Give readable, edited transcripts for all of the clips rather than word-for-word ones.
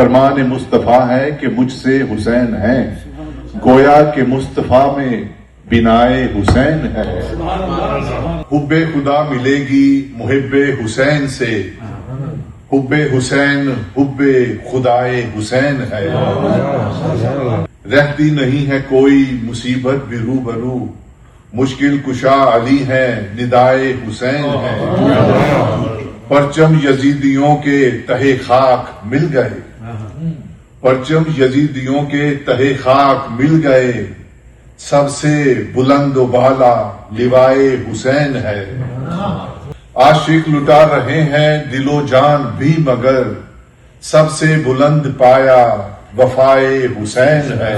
فرمان مصطفیٰ ہے کہ مجھ سے حسین ہیں، گویا کہ مصطفیٰ میں بنائے حسین ہے۔ حب خدا ملے گی محب حسین سے، حب حسین حب خدائے حسین ہے۔ رہتی نہیں ہے کوئی مصیبت بھی روبرو، مشکل کشا علی ہے ندائے حسین ہے۔ پرچم یزیدیوں کے تہے خاک مل گئے، پرچم یزیدیوں کے تہے خاک مل گئے، سب سے بلند و بالا لوائے حسین ہے۔ عاشق لٹا رہے ہیں دل و جان بھی مگر، سب سے بلند پایا وفائے حسین ہے۔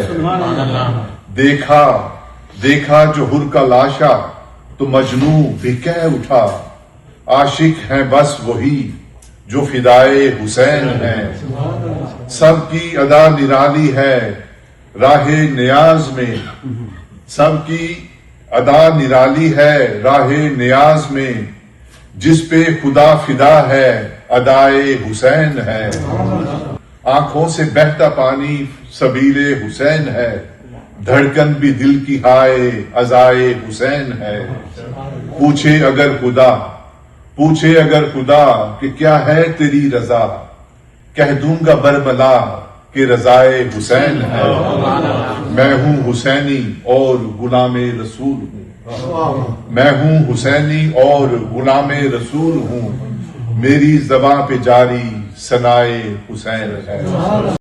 دیکھا دیکھا جو حر کا لاشا تو مجنوں بھی کہہ اٹھا، عاشق ہیں بس وہی جو فدائے حسین ہیں۔ سب کی ادا نرالی ہے راہ نیاز میں، سب کی ادا نرالی ہے راہ نیاز میں، جس پہ خدا فدا ہے ادائے حسین ہے۔ آنکھوں سے بہتا پانی سبیل حسین ہے، دھڑکن بھی دل کی ہائے ازائے حسین ہے۔ پوچھے اگر خدا کہ کیا ہے تیری رضا، کہہ دوں گا برملا کہ رضائے حسین ہے۔ میں ہوں حسینی اور غلام رسول ہوں، میں ہوں حسینی اور غلام رسول ہوں، میری زباں پہ جاری ثنائے حسین ہے۔